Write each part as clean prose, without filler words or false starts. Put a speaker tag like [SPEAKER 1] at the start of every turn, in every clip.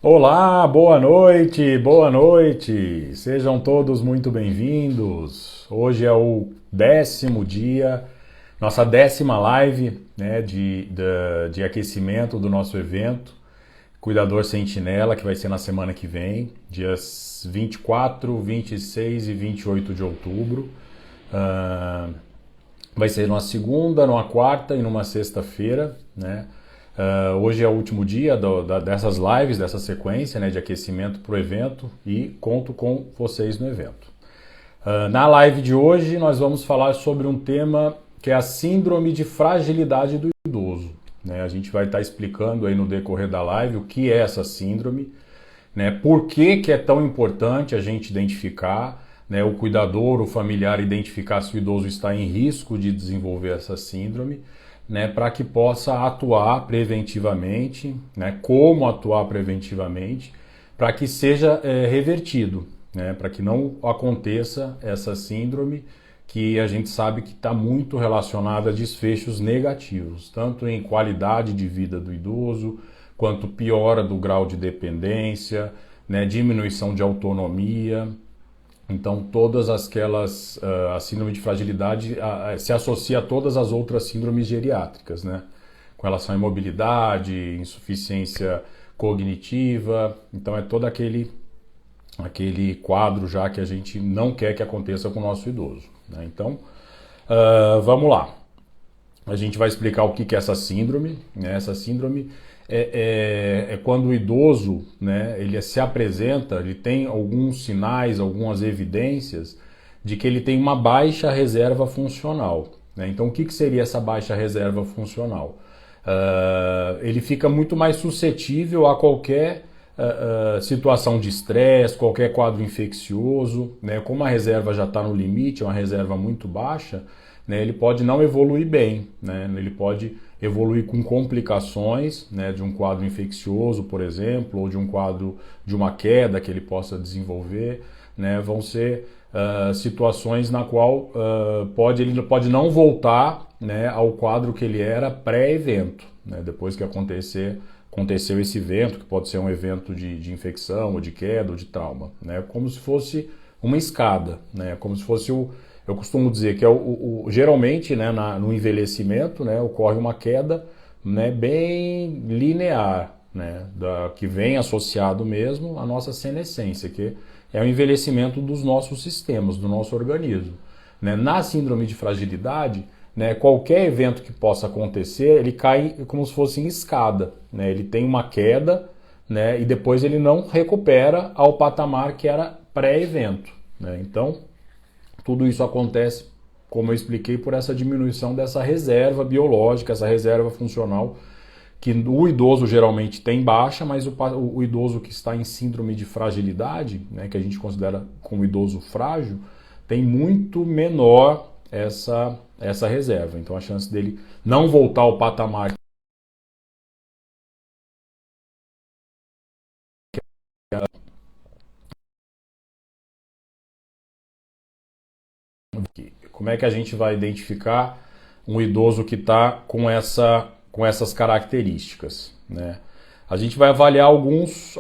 [SPEAKER 1] Olá, boa noite, boa noite. Sejam todos muito bem-vindos. Hoje é o 10º dia, nossa 10ª live, né, de aquecimento do nosso evento Cuidador Sentinela, que vai ser na semana que vem, dias 24, 26 e 28 de outubro. Ah, Vai ser numa segunda, numa quarta e numa sexta-feira, né? Hoje é o último dia dessas lives, dessa sequência, né, de aquecimento para o evento e conto com vocês no evento. Na live de hoje nós vamos falar sobre um tema que é a síndrome de fragilidade do idoso, né? A gente vai estar explicando aí no decorrer da live o que é essa síndrome, né? Por que é tão importante a gente identificar, né, o cuidador, o familiar identificar se o idoso está em risco de desenvolver essa síndrome, né, para que possa atuar preventivamente, né, como atuar preventivamente, para que seja revertido, né, para que não aconteça essa síndrome que a gente sabe que está muito relacionada a desfechos negativos, tanto em qualidade de vida do idoso, quanto piora do grau de dependência, né, diminuição de autonomia. Então, todas aquelas, a síndrome de fragilidade se associa a todas as outras síndromes geriátricas, né? Com relação à imobilidade, insuficiência cognitiva. Então, é todo aquele quadro já que a gente não quer que aconteça com o nosso idoso, né? Então, vamos lá. A gente vai explicar o que é essa síndrome, né? Essa síndrome é quando o idoso, né, ele se apresenta, ele tem alguns sinais, algumas evidências de que ele tem uma baixa reserva funcional, né? Então, o que seria essa baixa reserva funcional? Ele fica muito mais suscetível a qualquer situação de estresse, qualquer quadro infeccioso, né? Como a reserva já está no limite, é uma reserva muito baixa, né, ele pode não evoluir bem, né? Ele pode evoluir com complicações, né, de um quadro infeccioso, por exemplo, ou de um quadro de uma queda que ele possa desenvolver, né? Vão ser situações na qual ele pode não voltar, né, ao quadro que ele era pré-evento, né? Depois que aconteceu esse evento, que pode ser um evento de infecção, ou de queda, ou de trauma, né? Como se fosse uma escada, né? Como se fosse eu costumo dizer que geralmente, né, no envelhecimento, né, ocorre uma queda, né, bem linear, né, que vem associado mesmo à nossa senescência, que é o envelhecimento dos nossos sistemas, do nosso organismo, né? Na síndrome de fragilidade, né, qualquer evento que possa acontecer, ele cai como se fosse em escada, né? Ele tem uma queda, né, e depois ele não recupera ao patamar que era pré-evento, né? Então, tudo isso acontece, como eu expliquei, por essa diminuição dessa reserva biológica, essa reserva funcional, que o idoso geralmente tem baixa, mas o idoso que está em síndrome de fragilidade, né, que a gente considera como idoso frágil, tem muito menor essa reserva. Então a chance dele não voltar ao patamar como é que a gente vai identificar um idoso que está com essas características, né? A gente vai avaliar alguns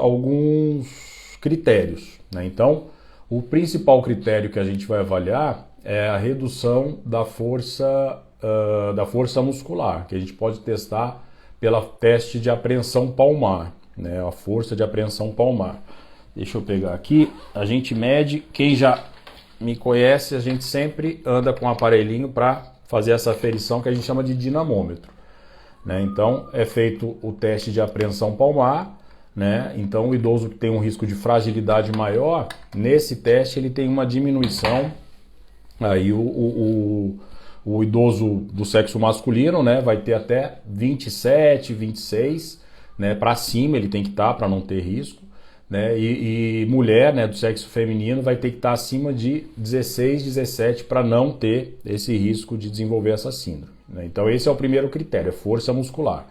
[SPEAKER 1] critérios, né? Então, o principal critério que a gente vai avaliar é a redução da força muscular, que a gente pode testar pela teste de apreensão palmar, né? A força de apreensão palmar. Deixa eu pegar aqui, a gente mede, quem já me conhece, a gente sempre anda com um aparelhinho para fazer essa aferição que a gente chama de dinamômetro, né? Então é feito o teste de apreensão palmar, né? Então o idoso que tem um risco de fragilidade maior, nesse teste ele tem uma diminuição, aí o idoso do sexo masculino, né, vai ter até 27, 26, né, para cima ele tem que estar para não ter risco, né? E mulher, né, do sexo feminino vai ter que estar acima de 16, 17 para não ter esse risco de desenvolver essa síndrome, né? Então esse é o primeiro critério, é força muscular,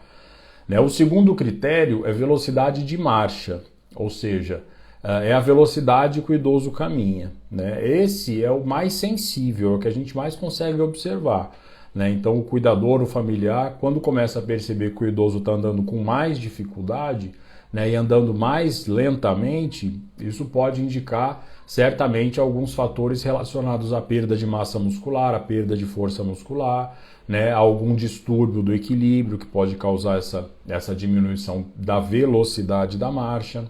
[SPEAKER 1] né? O segundo critério é velocidade de marcha, ou seja, é a velocidade que o idoso caminha, né? Esse é o mais sensível, é o que a gente mais consegue observar, né? Então o cuidador, o familiar, quando começa a perceber que o idoso está andando com mais dificuldade, né, e andando mais lentamente, isso pode indicar certamente alguns fatores relacionados à perda de massa muscular, à perda de força muscular, né, algum distúrbio do equilíbrio que pode causar essa diminuição da velocidade da marcha,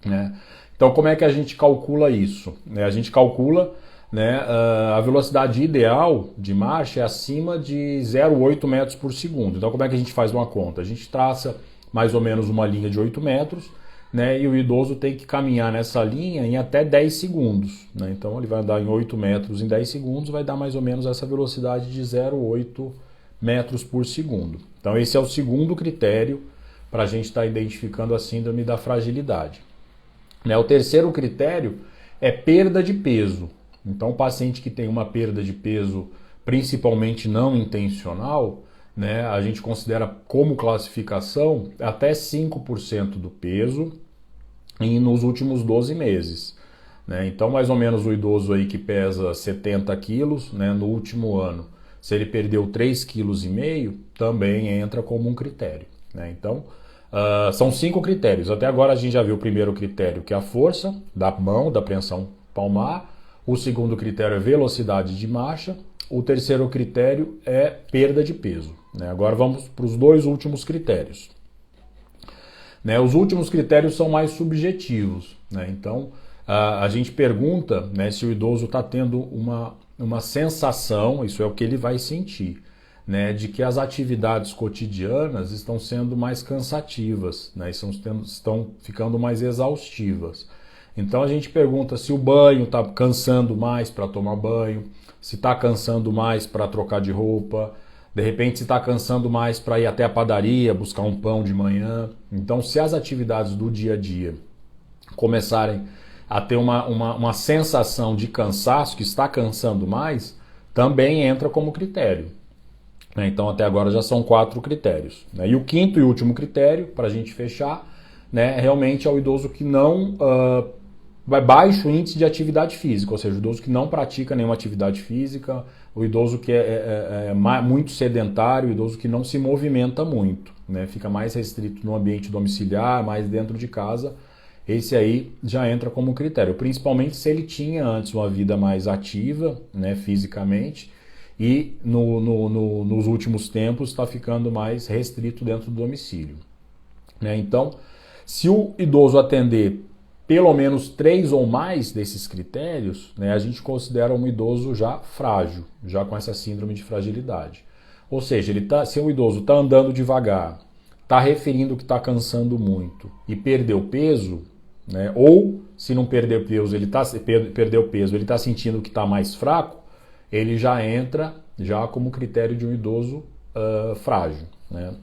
[SPEAKER 1] né? Então, como é que a gente calcula isso? A gente calcula, né, a velocidade ideal de marcha é acima de 0,8 metros por segundo. Então, como é que a gente faz uma conta? A gente traça mais ou menos uma linha de 8 metros, né, e o idoso tem que caminhar nessa linha em até 10 segundos. Né? Então, ele vai andar em 8 metros em 10 segundos, vai dar mais ou menos essa velocidade de 0,8 metros por segundo. Então, esse é o segundo critério para a gente estar identificando a síndrome da fragilidade. O terceiro critério é perda de peso. Então, o paciente que tem uma perda de peso, principalmente não intencional, né, a gente considera como classificação até 5% do peso nos últimos 12 meses. Né? Então, mais ou menos o idoso aí que pesa 70 quilos, né, no último ano, se ele perdeu 3,5 kg, também entra como um critério. Né? Então, são 5 critérios. Até agora a gente já viu o primeiro critério, que é a força da mão, da preensão palmar. O segundo critério é velocidade de marcha. O terceiro critério é perda de peso. Né? Agora vamos para os 2 últimos critérios. Né? Os últimos critérios são mais subjetivos. Né? Então, a gente pergunta, né, se o idoso está tendo uma sensação, isso é o que ele vai sentir, né, de que as atividades cotidianas estão sendo mais cansativas, né, estão ficando mais exaustivas. Então a gente pergunta se o banho está cansando mais para tomar banho, se está cansando mais para trocar de roupa, de repente se está cansando mais para ir até a padaria, buscar um pão de manhã. Então, se as atividades do dia a dia começarem a ter uma sensação de cansaço, que está cansando mais, também entra como critério. Então, até agora já são 4 critérios. E o quinto e último critério, para a gente fechar, né, realmente é o idoso que não vai baixo índice de atividade física, ou seja, o idoso que não pratica nenhuma atividade física, o idoso que é muito sedentário, o idoso que não se movimenta muito, né, fica mais restrito no ambiente domiciliar, mais dentro de casa. Esse aí já entra como critério, principalmente se ele tinha antes uma vida mais ativa, né, fisicamente, e nos últimos tempos está ficando mais restrito dentro do domicílio. Né? Então, se o idoso atender pelo menos 3 ou mais desses critérios, né, a gente considera um idoso já frágil, já com essa síndrome de fragilidade. Ou seja, se o idoso está andando devagar, está referindo que está cansando muito e perdeu peso, né, ou se não perdeu peso, ele está sentindo que está mais fraco, ele já entra como critério de um idoso frágil. Né?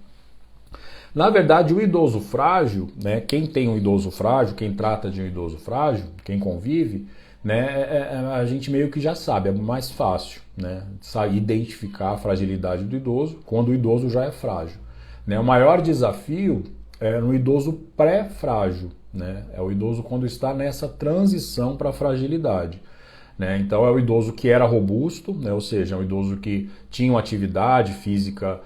[SPEAKER 1] Na verdade, o idoso frágil, né, quem tem um idoso frágil, quem trata de um idoso frágil, quem convive, né, a gente meio que já sabe, é mais fácil, né, identificar a fragilidade do idoso quando o idoso já é frágil. Né? O maior desafio é no idoso pré-frágil, né? É o idoso quando está nessa transição para a fragilidade. Né? Então é o idoso que era robusto, né? Ou seja, é o idoso que tinha uma atividade física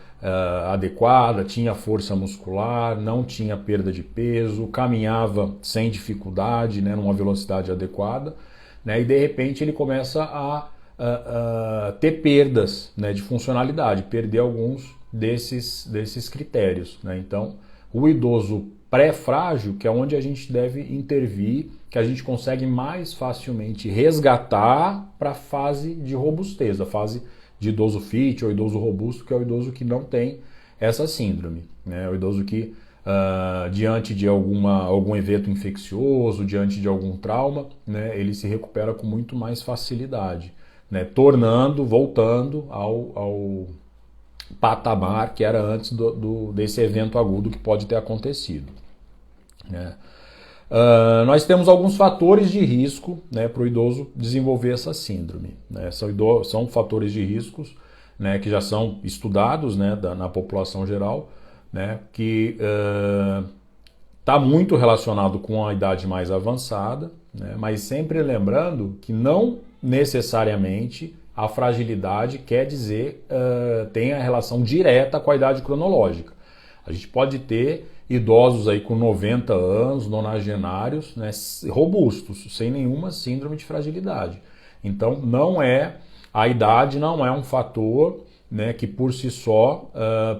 [SPEAKER 1] adequada, tinha força muscular, não tinha perda de peso, caminhava sem dificuldade, né? Numa velocidade adequada, né? E de repente ele começa a ter perdas, né? De funcionalidade, perder alguns desses critérios. Né? Então o idoso pré-frágil, que é onde a gente deve intervir, que a gente consegue mais facilmente resgatar para a fase de robustez, a fase de idoso fit ou idoso robusto, que é o idoso que não tem essa síndrome. Né? O idoso que, diante de algum evento infeccioso, diante de algum trauma, né, ele se recupera com muito mais facilidade, né? Voltando ao patamar que era antes desse evento agudo que pode ter acontecido. Né? Nós temos alguns fatores de risco, né, para o idoso desenvolver essa síndrome. Né? São fatores de riscos, né, que já são estudados, né, na população geral, né, que está muito relacionado com a idade mais avançada, né, mas sempre lembrando que não necessariamente a fragilidade quer dizer tem a relação direta com a idade cronológica. A gente pode ter idosos aí com 90 anos, nonagenários, né, robustos, sem nenhuma síndrome de fragilidade. Então, a idade não é um fator, né, que por si só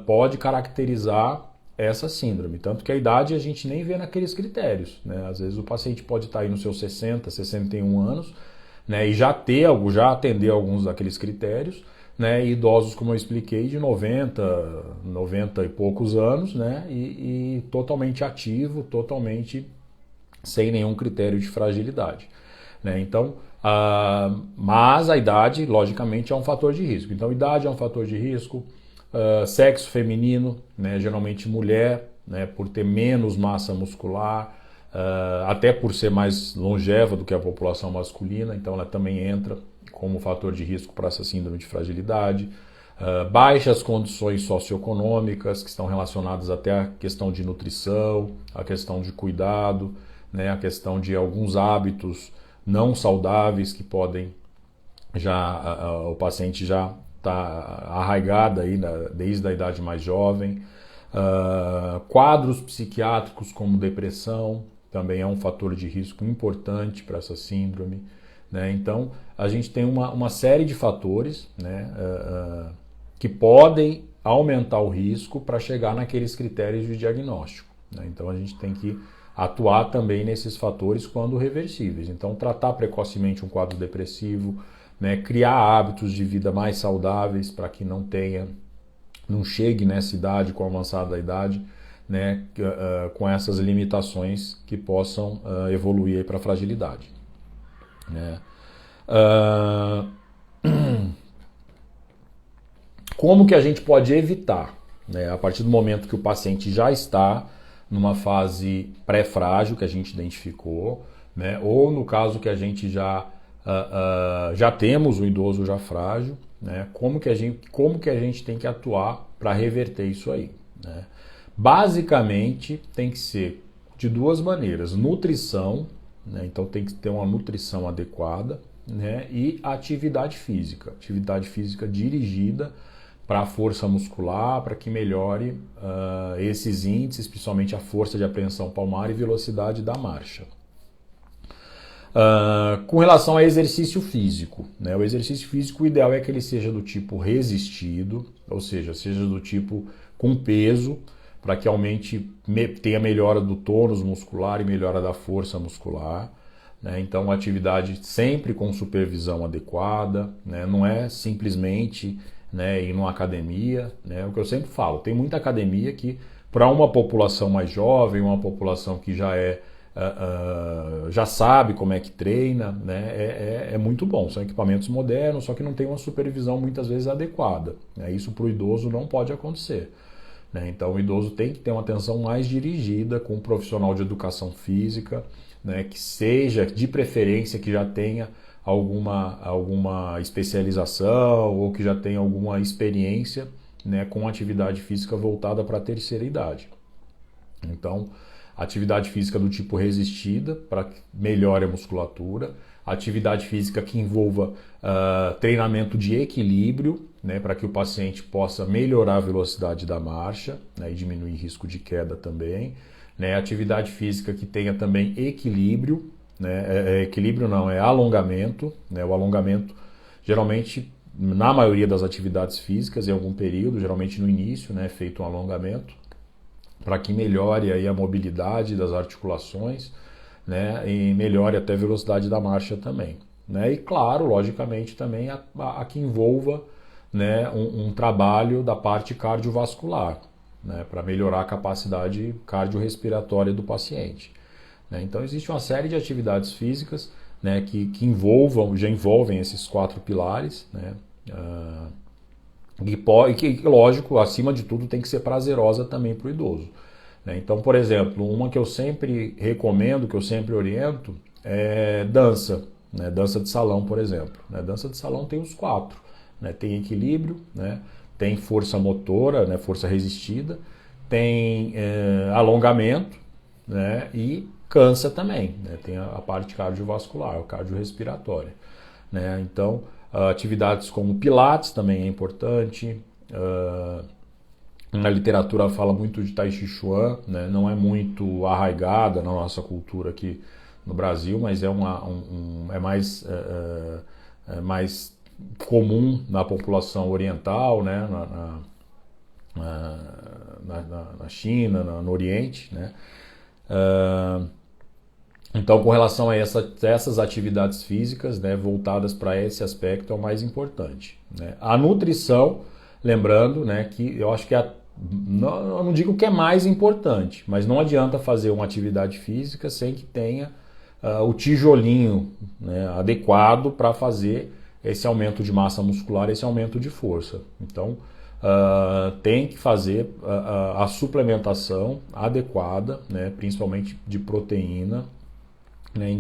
[SPEAKER 1] pode caracterizar essa síndrome. Tanto que a idade a gente nem vê naqueles critérios, né? Às vezes o paciente pode estar aí nos seus 60, 61 anos, né, e já atender alguns daqueles critérios, né, e idosos, como eu expliquei, de 90 e poucos anos, né, e totalmente ativo, totalmente sem nenhum critério de fragilidade, né? Então, mas a idade, logicamente, é um fator de risco. Então, idade é um fator de risco, sexo feminino, né, geralmente mulher, né, por ter menos massa muscular, até por ser mais longeva do que a população masculina, então ela também entra como fator de risco para essa síndrome de fragilidade. Baixas condições socioeconômicas que estão relacionadas até à questão de nutrição, a questão de cuidado, né, a questão de alguns hábitos não saudáveis que podem o paciente já está arraigado aí desde a idade mais jovem. Quadros psiquiátricos como depressão também é um fator de risco importante para essa síndrome, né? Então a gente tem uma série de fatores, né, que podem aumentar o risco para chegar naqueles critérios de diagnóstico, né? Então a gente tem que atuar também nesses fatores quando reversíveis. Então tratar precocemente um quadro depressivo, né, criar hábitos de vida mais saudáveis para que não chegue nessa idade, com a avançada da idade, né, com essas limitações que possam evoluir para a fragilidade, né? Como que a gente pode evitar, né, a partir do momento que o paciente já está numa fase pré-frágil que a gente identificou, né, ou no caso que a gente já temos um idoso já frágil, né, como que a gente tem que atuar para reverter isso aí, né? Basicamente tem que ser de duas maneiras: nutrição, né, então tem que ter uma nutrição adequada, né, e atividade física dirigida para a força muscular, para que melhore esses índices, principalmente a força de apreensão palmar e velocidade da marcha. Com relação ao exercício físico, né, o exercício físico, o ideal é que ele seja do tipo resistido, ou seja do tipo com peso, para que tenha melhora do tônus muscular e melhora da força muscular, né? Então, atividade sempre com supervisão adequada, né? Não é simplesmente, né, ir numa academia, né? O que eu sempre falo, tem muita academia que, para uma população mais jovem, uma população que já sabe como é que treina, né, é muito bom. São equipamentos modernos, só que não tem uma supervisão muitas vezes adequada, né? Isso para o idoso não pode acontecer, né? Então o idoso tem que ter uma atenção mais dirigida com um profissional de educação física, né, que seja de preferência que já tenha alguma especialização ou que já tenha alguma experiência, né, com atividade física voltada para a terceira idade. Então, atividade física do tipo resistida, para que melhore a musculatura, atividade física que envolva treinamento de equilíbrio, né, para que o paciente possa melhorar a velocidade da marcha, né, e diminuir risco de queda também, né, atividade física que tenha também equilíbrio, né, equilíbrio não, é alongamento, né, o alongamento geralmente, na maioria das atividades físicas, em algum período, geralmente no início, né, é feito um alongamento, para que melhore aí a mobilidade das articulações, né, e melhore até a velocidade da marcha também, né? E claro, logicamente também a que envolva, né, um trabalho da parte cardiovascular, né, para melhorar a capacidade cardiorrespiratória do paciente, né? Então existe uma série de atividades físicas, né, que já envolvem esses 4 pilares, né? E que, lógico, acima de tudo tem que ser prazerosa também para o idoso, né? Então, por exemplo, uma que eu sempre recomendo, que eu sempre oriento, é dança, né? Dança de salão, por exemplo, né? Dança de salão tem os 4, né? Tem equilíbrio, né? Tem força motora, né? Força resistida, tem alongamento, né? E cansa também, né? Tem a parte cardiovascular, cardiorrespiratória, né? Então, atividades como pilates também é importante, Na literatura fala muito de Tai Chi Chuan, né? Não é muito arraigada na nossa cultura aqui no Brasil, mas é mais comum na população oriental, né? Na China, no Oriente, né? Então, com relação a essas atividades físicas, né, voltadas para esse aspecto, é o mais importante, né? A nutrição, lembrando, né, que eu acho que eu não digo que é mais importante, mas não adianta fazer uma atividade física sem que tenha o tijolinho, né, adequado para fazer esse aumento de massa muscular, esse aumento de força. Então, tem que fazer a suplementação adequada, né, principalmente de proteína, né,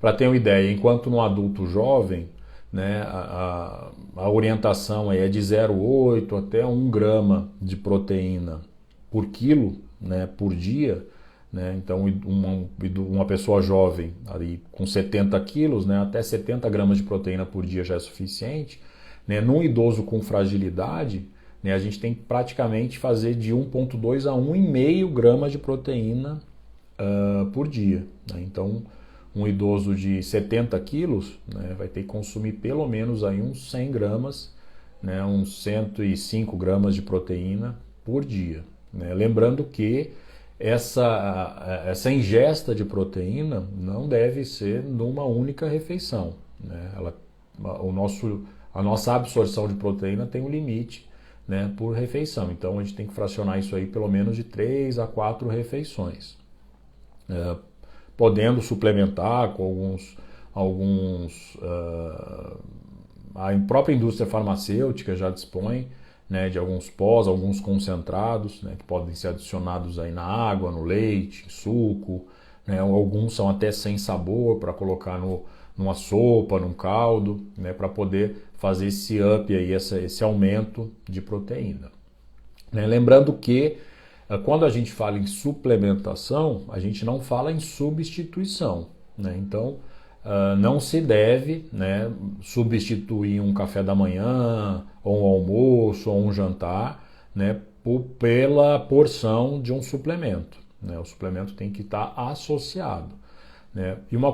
[SPEAKER 1] para ter uma ideia, enquanto no adulto jovem, né, a orientação é de 0,8 até 1 grama de proteína por quilo, né, por dia, né, então uma pessoa jovem ali com 70 quilos, né, até 70 gramas de proteína por dia já é suficiente, né. Num idoso com fragilidade, né, a gente tem que praticamente fazer de 1,2 a 1,5 gramas de proteína por dia, né. Então, um idoso de 70 quilos, né, vai ter que consumir pelo menos aí uns 100 gramas, né, uns 105 gramas de proteína por dia, né. Lembrando que essa ingesta de proteína não deve ser numa única refeição, né. A nossa absorção de proteína tem um limite, né, por refeição, então a gente tem que fracionar isso aí pelo menos de 3 a 4 refeições. Podendo suplementar com a própria indústria farmacêutica já dispõe, né, de alguns pós, alguns concentrados, né, que podem ser adicionados aí na água, no leite, suco, né, alguns são até sem sabor para colocar numa sopa, num caldo, né, para poder fazer esse up aí, esse aumento de proteína, né. Lembrando que quando a gente fala em suplementação, a gente não fala em substituição, né? Então, não se deve, né, substituir um café da manhã, ou um almoço, ou um jantar, né, pela porção de um suplemento, né? O suplemento tem que estar associado, né? E uma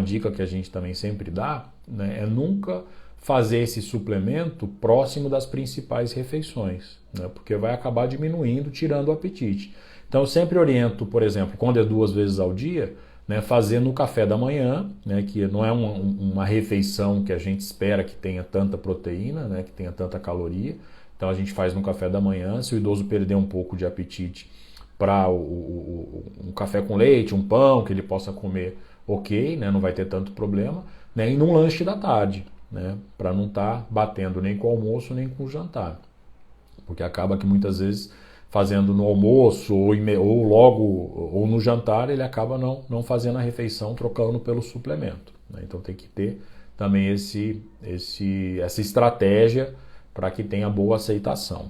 [SPEAKER 1] dica que a gente também sempre dá, né, é nunca fazer esse suplemento próximo das principais refeições, né, porque vai acabar diminuindo, tirando o apetite. Então eu sempre oriento, por exemplo, quando é 2 vezes ao dia, né, fazer no café da manhã, né, que não é uma refeição que a gente espera que tenha tanta proteína, né, que tenha tanta caloria. Então a gente faz no café da manhã. Se o idoso perder um pouco de apetite para um café com leite, um pão que ele possa comer, ok, né, não vai ter tanto problema, né, e num lanche da tarde, né, para não estar batendo nem com o almoço nem com o jantar, porque acaba que muitas vezes fazendo no almoço ou no jantar ele acaba não fazendo a refeição, trocando pelo suplemento, né. Então tem que ter também essa estratégia para que tenha boa aceitação.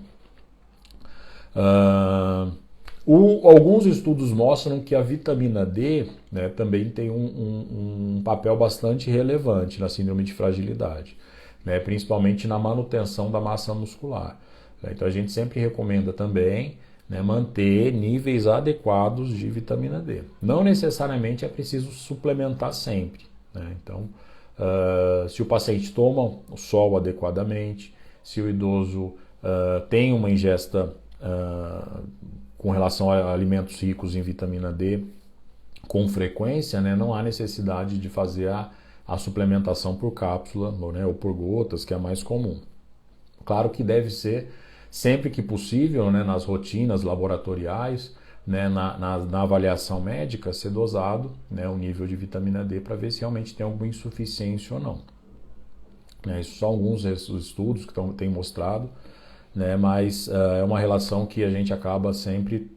[SPEAKER 1] Alguns estudos mostram que a vitamina D, né, também tem um papel bastante relevante na síndrome de fragilidade, né, principalmente na manutenção da massa muscular, né. Então a gente sempre recomenda também, né, manter níveis adequados de vitamina D. Não necessariamente é preciso suplementar sempre, né. Então, se o paciente toma o sol adequadamente, se o idoso tem uma ingesta com relação a alimentos ricos em vitamina D com frequência, né, não há necessidade de fazer a suplementação por cápsula, né, ou por gotas, que é mais comum. Claro que deve ser, sempre que possível, né, nas rotinas laboratoriais, né, na avaliação médica, ser dosado, né, o nível de vitamina D para ver se realmente tem alguma insuficiência ou não, né. Isso são alguns estudos que têm mostrado, né, mas é uma relação que a gente acaba sempre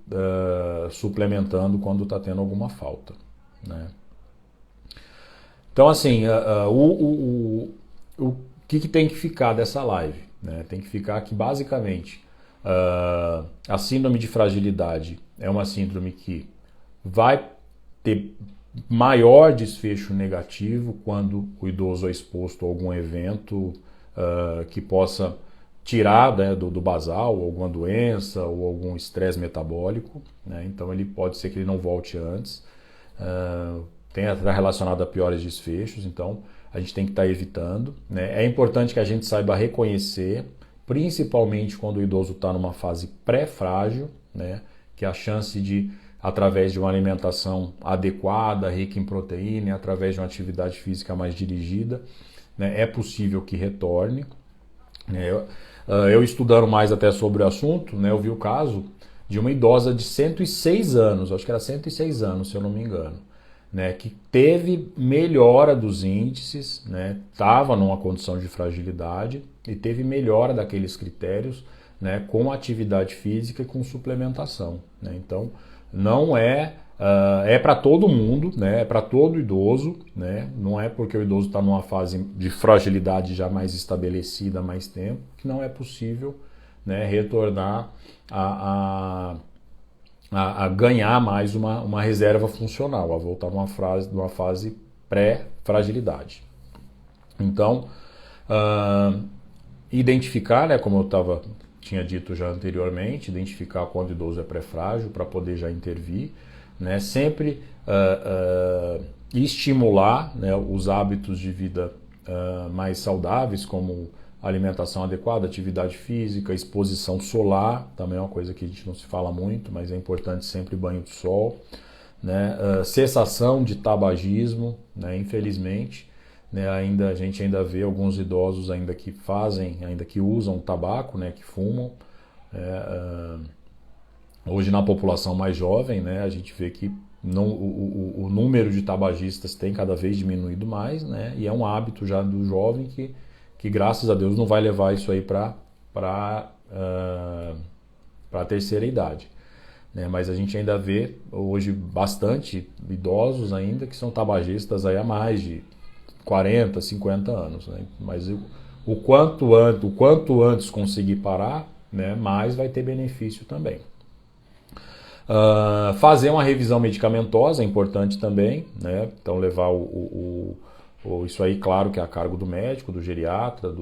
[SPEAKER 1] suplementando quando está tendo alguma falta, né. Então, assim, o que tem que ficar dessa live, né? Tem que ficar que, basicamente, a síndrome de fragilidade é uma síndrome que vai ter maior desfecho negativo quando o idoso é exposto a algum evento que possa tirar, né, do basal, alguma doença ou algum estresse metabólico, né? Então ele pode ser que ele não volte antes, tenha relacionado a piores desfechos, então a gente tem que estar evitando, né? É importante que a gente saiba reconhecer, principalmente quando o idoso está numa fase pré-frágil, né? Que a chance de, através de uma alimentação adequada, rica em proteína, e através de uma atividade física mais dirigida, né, é possível que retorne. Eu estudando mais até sobre o assunto, né, eu vi o caso de uma idosa de 106 anos, acho que era 106 anos, se eu não me engano, né, que teve melhora dos índices, né, estava numa condição de fragilidade e teve melhora daqueles critérios, né, com atividade física e com suplementação, né? Então, não é... é para todo mundo, né? É para todo idoso, né? Não é porque o idoso está numa fase de fragilidade já mais estabelecida há mais tempo que não é possível, né, retornar a ganhar mais uma reserva funcional, a voltar numa fase pré-fragilidade. Então, identificar, né, como eu tinha dito já anteriormente, identificar quando o idoso é pré-frágil para poder já intervir, né, sempre estimular, né, os hábitos de vida mais saudáveis, como alimentação adequada, atividade física, exposição solar, também é uma coisa que a gente não se fala muito, mas é importante sempre banho de sol, né, cessação de tabagismo, né, infelizmente, né, a gente ainda vê alguns idosos ainda que usam tabaco, né, que fumam. Hoje na população mais jovem, né, a gente vê que o número de tabagistas tem cada vez diminuído mais, né, e é um hábito já do jovem que graças a Deus não vai levar isso aí para a terceira idade, né, mas a gente ainda vê hoje bastante idosos ainda que são tabagistas aí há mais de 40, 50 anos, né? Mas o quanto antes conseguir parar, né, mais vai ter benefício também. Fazer uma revisão medicamentosa é importante também, né? Então levar isso aí, claro que é a cargo do médico, do geriatra,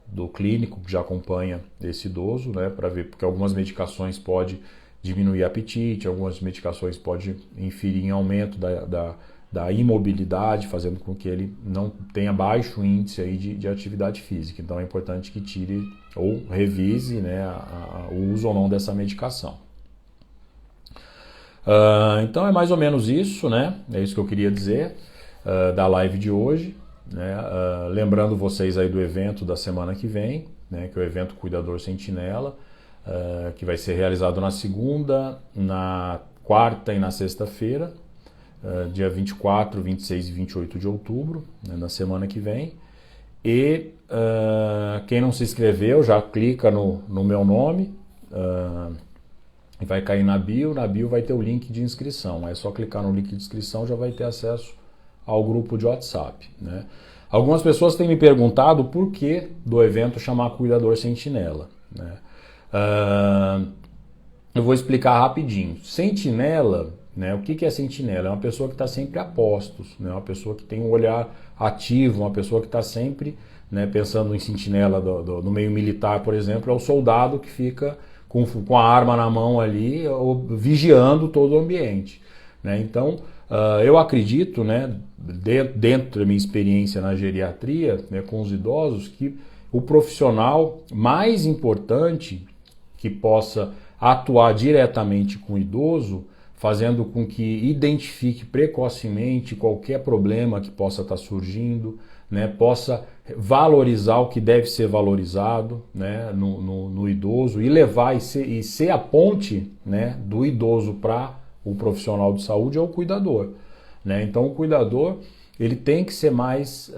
[SPEAKER 1] do clínico que já acompanha esse idoso, né, para ver, porque algumas medicações podem diminuir apetite, algumas medicações podem inferir em aumento da imobilidade, fazendo com que ele não tenha baixo índice aí de atividade física. Então é importante que tire ou revise, né, o uso ou não dessa medicação. Então é mais ou menos isso, né? É isso que eu queria dizer da live de hoje, né? Lembrando vocês aí do evento da semana que vem, né, que é o evento Cuidador Sentinela, que vai ser realizado na segunda, na quarta e na sexta-feira, dia 24, 26 e 28 de outubro, né, na semana que vem. E quem não se inscreveu, já clica no meu nome, e vai cair na bio vai ter o link de inscrição. É só clicar no link de inscrição, já vai ter acesso ao grupo de WhatsApp, né? Algumas pessoas têm me perguntado o porquê do evento chamar Cuidador Sentinela, né? Eu vou explicar rapidinho. Sentinela, né, o que é sentinela? É uma pessoa que está sempre a postos, né, uma pessoa que tem um olhar ativo, uma pessoa que está sempre, né, pensando em sentinela no meio militar, por exemplo, é o soldado que fica com a arma na mão ali, vigiando todo o ambiente, né? Então, eu acredito, né, dentro da minha experiência na geriatria, né, com os idosos, que o profissional mais importante que possa atuar diretamente com o idoso, fazendo com que identifique precocemente qualquer problema que possa estar surgindo, né, possa valorizar o que deve ser valorizado, né, no idoso e levar e ser a ponte, né, do idoso para o profissional de saúde é o cuidador, né? Então o cuidador ele tem que ser mais,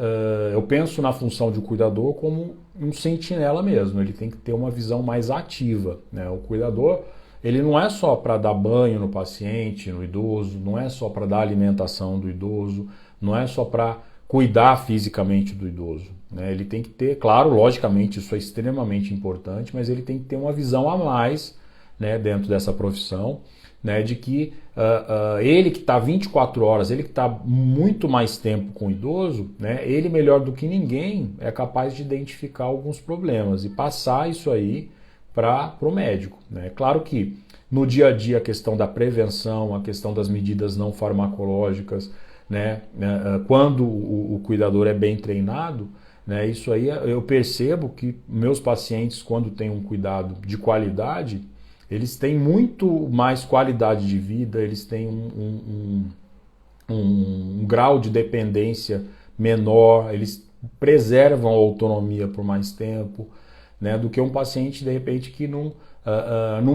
[SPEAKER 1] eu penso na função de cuidador como um sentinela mesmo, ele tem que ter uma visão mais ativa, né? O cuidador ele não é só para dar banho no paciente, no idoso, não é só para dar alimentação do idoso, não é só para cuidar fisicamente do idoso, né? Ele tem que ter, claro, logicamente isso é extremamente importante, mas ele tem que ter uma visão a mais, né, dentro dessa profissão, né, de que ele que está 24 horas, ele que está muito mais tempo com o idoso, né, ele melhor do que ninguém é capaz de identificar alguns problemas e passar isso aí para o médico, né? Claro que no dia a dia a questão da prevenção, a questão das medidas não farmacológicas, né, quando o cuidador é bem treinado, né, isso aí eu percebo que meus pacientes, quando têm um cuidado de qualidade, eles têm muito mais qualidade de vida, eles têm um grau de dependência menor, eles preservam a autonomia por mais tempo, né, do que um paciente, de repente, que não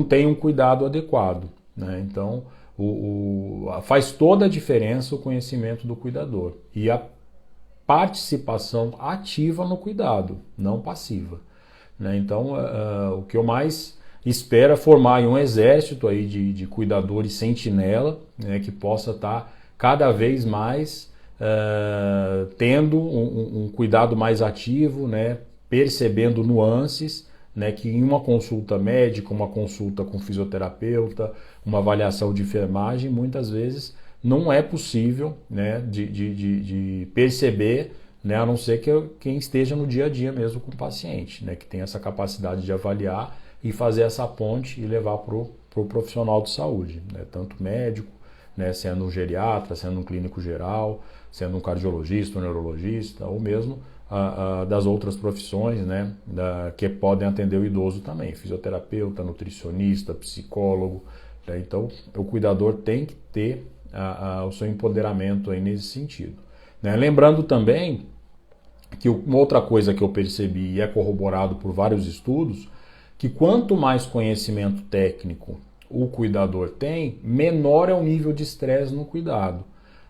[SPEAKER 1] tem um cuidado adequado, né? Então, faz toda a diferença o conhecimento do cuidador e a participação ativa no cuidado, não passiva, né? Então, o que eu mais espero é formar um exército aí de cuidadores sentinela, né, que possa estar cada vez mais tendo um cuidado mais ativo, né, percebendo nuances, né, que em uma consulta médica, uma consulta com fisioterapeuta, uma avaliação de enfermagem, muitas vezes não é possível, né, de perceber, né, a não ser que quem esteja no dia a dia mesmo com o paciente, né, que tem essa capacidade de avaliar e fazer essa ponte e levar para o profissional de saúde, né, tanto médico, né, sendo um geriatra, sendo um clínico geral, sendo um cardiologista, um neurologista, ou mesmo das outras profissões, né, que podem atender o idoso também, fisioterapeuta, nutricionista, psicólogo, né? Então o cuidador tem que ter o seu empoderamento aí nesse sentido, né? Lembrando também que uma outra coisa que eu percebi e é corroborado por vários estudos, que quanto mais conhecimento técnico o cuidador tem, menor é o nível de estresse no cuidado,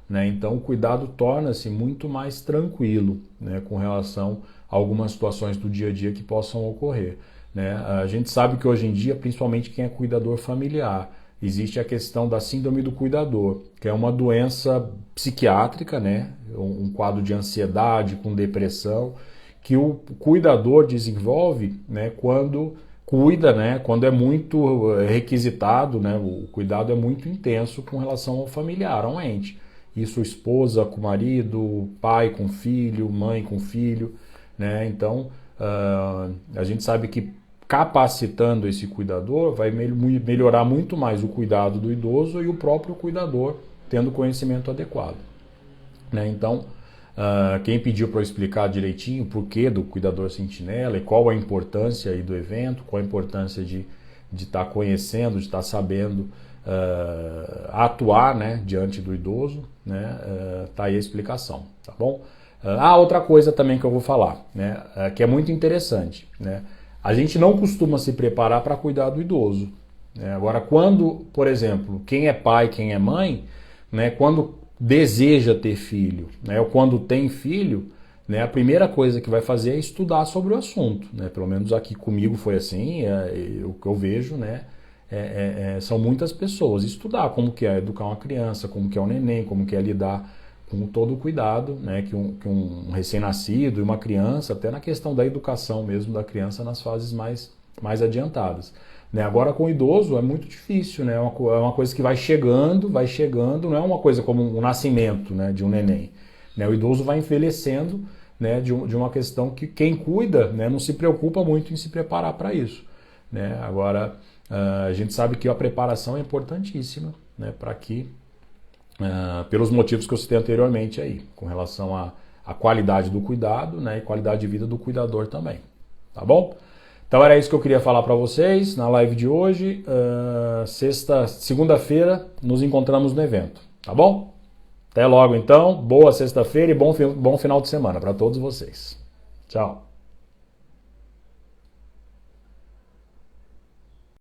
[SPEAKER 1] né? Então o cuidado torna-se muito mais tranquilo, né, com relação a algumas situações do dia a dia que possam ocorrer, né? A gente sabe que hoje em dia, principalmente quem é cuidador familiar, existe a questão da síndrome do cuidador, que é uma doença psiquiátrica, né, um quadro de ansiedade com depressão, que o cuidador desenvolve, né, quando cuida, né, quando é muito requisitado, né, o cuidado é muito intenso com relação ao familiar, ao ente. Isso esposa com marido, pai com filho, mãe com filho, né? Então a gente sabe que capacitando esse cuidador vai melhorar muito mais o cuidado do idoso e o próprio cuidador tendo conhecimento adequado, né? Então quem pediu para eu explicar direitinho o porquê do cuidador sentinela e qual a importância aí do evento, qual a importância de estar conhecendo, de estar sabendo atuar, né, diante do idoso, né, tá aí a explicação, tá bom? Outra coisa também que eu vou falar, né, que é muito interessante, né, a gente não costuma se preparar para cuidar do idoso, né? Agora, quando, por exemplo, quem é pai, quem é mãe, né, quando deseja ter filho, né, ou quando tem filho, né, a primeira coisa que vai fazer é estudar sobre o assunto, né, pelo menos aqui comigo foi assim, o que eu vejo, né, são muitas pessoas, estudar como que é educar uma criança, como que é um neném, como que é lidar com todo o cuidado, né, que um recém-nascido e uma criança, até na questão da educação mesmo da criança nas fases mais adiantadas, né? Agora com o idoso é muito difícil, né? É uma coisa que vai chegando, não é uma coisa como um nascimento, né, de um neném, né? O idoso vai envelhecendo, né, de uma questão que quem cuida, né, não se preocupa muito em se preparar para isso, né? Agora a gente sabe que a preparação é importantíssima, né, para que, pelos motivos que eu citei anteriormente aí, com relação à qualidade do cuidado, né, e qualidade de vida do cuidador também, tá bom? Então era isso que eu queria falar para vocês na live de hoje. Segunda-feira nos encontramos no evento, tá bom? Até logo então, boa sexta-feira e bom final de semana para todos vocês. Tchau!